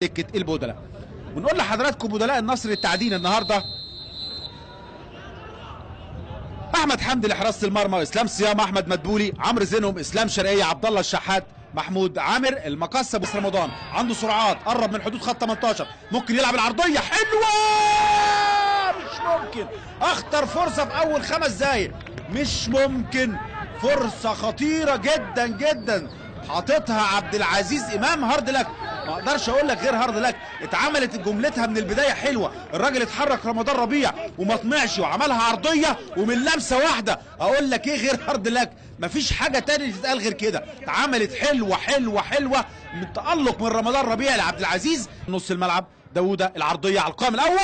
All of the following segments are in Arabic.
دكه البدلاء. ونقول لحضراتكم بدلاء النصر للتعدين النهارده: احمد حمدي لحراسه المرمى، اسلام صيام، احمد مدبولي، عمرو زينهم، اسلام شرقيه، عبد الله الشحات، محمود عامر، المقصه، بس رمضان عنده سرعات، قرب من حدود خط 18، ممكن يلعب العرضيه حلوه، مش ممكن، اخطر فرصه في اول 5 دقايق، مش ممكن، فرصه خطيره جدا جدا حاططها عبد العزيز امام. هارد لك، ما اقدرش اقول لك غير هارد لك. اتعملت جملتها من البدايه حلوه، الراجل اتحرك رمضان ربيع وما طمعش وعملها عرضيه ومن لمسه واحده. اقول لك ايه غير هارد لك؟ مفيش حاجه تاني تتقال غير كده. اتعملت حلوه حلوه حلوه من تالق من رمضان ربيع لعبد العزيز. نص الملعب داوودة، العرضيه على القائم الاول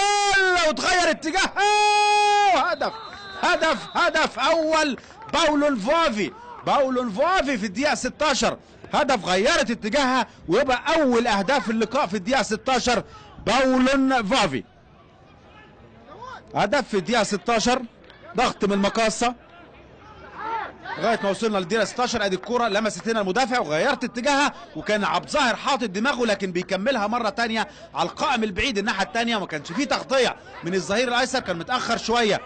وتغير اتجاهها وهدف. هدف اول باولو فافي. باولو فافي في الدقيقه 16 هدف، غيرت اتجاهها ويبقى اول اهداف اللقاء في الدقيقه 16. باولو فافي هدف في الدقيقه 16، ضغط من المقاصه لغايه ما وصلنا للدقيقه 16. ادي الكوره لمست هنا المدافع وغيرت اتجاهها، وكان عبد الظاهر حاطط دماغه لكن بيكملها مره ثانيه على القائم البعيد الناحيه الثانيه، وما كانش فيه تغطيه من الظهير الايسر، كان متاخر شويه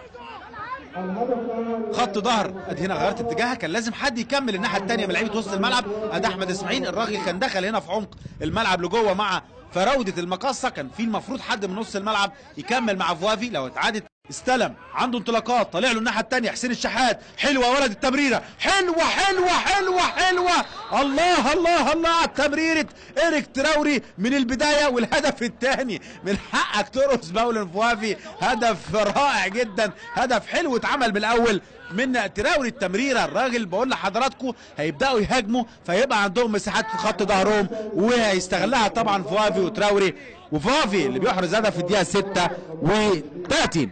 خط ظهر. ادي هنا غيرت اتجاهها، كان لازم حد يكمل الناحيه الثانيه من لعيبه وسط الملعب. ادي احمد اسماعيل، الراجل كان دخل هنا في عمق الملعب لجوه مع فراوده المقصه، كان في المفروض حد من نص الملعب يكمل مع فوافي. لو اتعادت استلم، عنده انطلاقات، طالع له الناحيه الثانيه حسين الشحات، حلوه يا ولد التمريره، حلوه حلوه حلوه حلوه، الله الله الله على تمريره إيريك تراوري من البدايه. والهدف الثاني من حقك ترقص باولو فوافي، هدف رائع جدا، هدف حلو اتعمل بالاول من تراوري. التمريره الراجل بقول لحضراتكم هيبداوا يهاجموا، فيبقى عندهم مساحات في خط ظهرهم وهيستغلها طبعا فوافي وتراوري. وفوافي اللي بيحرز هدف في الدقيقه 36.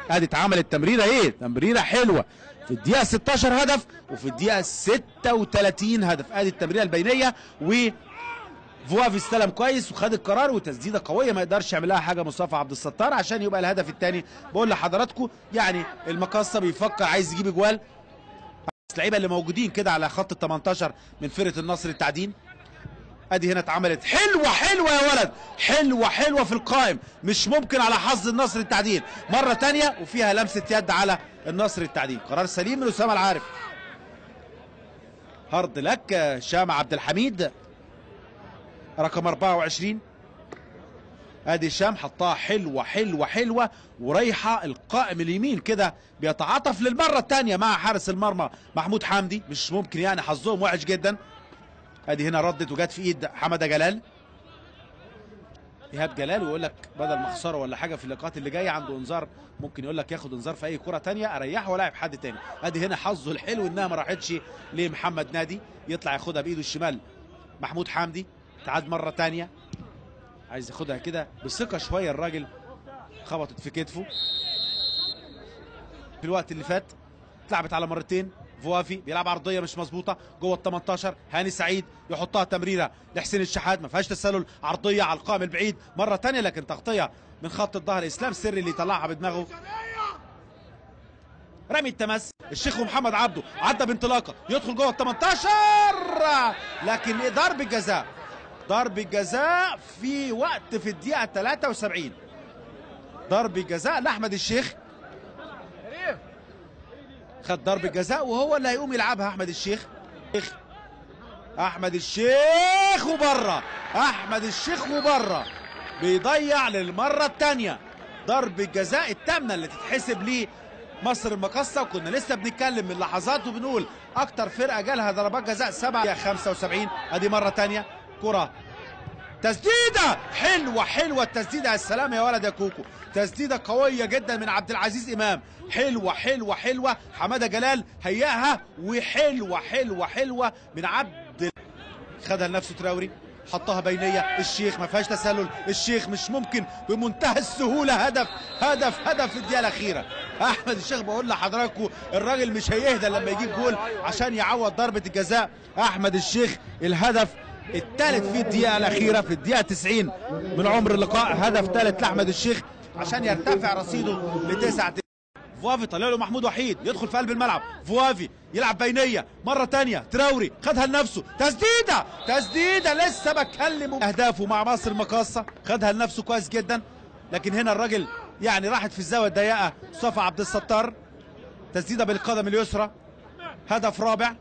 ادي اتعملت تمريره، ايه تمريره حلوه في الدقيقه 16 هدف، وفي الدقيقه 36 هدف. ادي التمريره البينيه، وفوافي استلم كويس وخد القرار، وتسديده قويه ما يقدرش يعملها حاجه مصطفى عبد الستار عشان يبقى الهدف الثاني. بقول لحضراتكم يعني المقصه بيفكر عايز يجيب اجوال، اللعيبه اللي موجودين كده على خط ال 18 من فرقه النصر التعدين. ادي هنا اتعملت حلوه حلوه يا ولد، حلوه حلوه في القائم، مش ممكن على حظ النصر التعدين. مره ثانيه وفيها لمسه يد على النصر التعدين، قرار سليم من اسامه العارف. هارد لك هشام عبد الحميد رقم 24. ادي هشام حطها حلوه حلوه حلوه ورايحه القائم اليمين كده، بيتعاطف للمره الثانيه مع حارس المرمى محمود حمدي، مش ممكن يعني حظهم وحش جدا. ادي هنا ردت وجت في ايد حماده جلال، ايهاب جلال، ويقول لك بدل ما اخسره ولا حاجه في اللقاءات اللي جايه عنده انذار، ممكن يقول لك ياخد انذار في اي كره ثانيه اريحه ولاعب حد ثاني. ادي هنا حظه الحلو انها ما راحتش لمحمد نادي، يطلع ياخدها بايده الشمال محمود حمدي. تعاد مره ثانيه، عايز ياخدها كده بثقه شويه، الراجل خبطت في كتفه. في الوقت اللي فات اتلعبت على مرتين، فوافي بيلعب عرضيه مش مظبوطه جوه ال 18، هاني سعيد يحطها تمريره لحسين الشحات، ما فيهاش تسلل، عرضيه على القائم البعيد مره ثانيه لكن تغطيه من خط الظهر اسلام سري اللي طلعها بدماغه. رمي التماس الشيخ ومحمد عبده عدى بانطلاقه يدخل جوه ال 18 لكن ضربه جزاء. ضربه جزاء في وقت في الدقيقه 73، ضربه جزاء لاحمد الشيخ، خد ضربة جزاء وهو اللي هيقوم يلعبها احمد الشيخ. احمد الشيخ وبره، احمد الشيخ وبره، بيضيع للمرة الثانية ضربة جزاء الثامنة اللي تتحسب ليه مصر المقاصة. وكنا لسه بنتكلم من لحظات وبنقول اكتر فرقة جالها ضربات جزاء 75. ادي مرة ثانية كرة تسديدة حلوة حلوة التسديدة، يا سلام يا ولد يا كوكو، تسديدة قوية جدا من عبد العزيز امام، حلوة حلوة حلوة، حمادة جلال هياها، وحلوة حلوة حلوة من عبد، خدها لنفسه تراوري حطها بينية، الشيخ ما فيهاش تسلل، الشيخ مش ممكن بمنتهى السهولة هدف هدف هدف في الدقيقة الأخيرة. أحمد الشيخ بقول لحضراتكم الراجل مش هيهدى لما يجيب جول عشان يعوض ضربة الجزاء. أحمد الشيخ الهدف الثالث في الدقيقة الأخيرة في الدقيقة 90 من عمر اللقاء، هدف ثالث لأحمد الشيخ عشان يرتفع رصيده ل9. فوافي طلع له محمود وحيد يدخل في قلب الملعب، فوافي يلعب بينيه مره ثانيه، تراوري خدها لنفسه، تسديده لسه بتكلم. اهدافه مع مصر المقاصه خدها لنفسه كويس جدا، لكن هنا الراجل يعني راحت في الزاويه الضيقه. مصطفى عبد الستار تسديده بالقدم اليسرى، هدف رابع.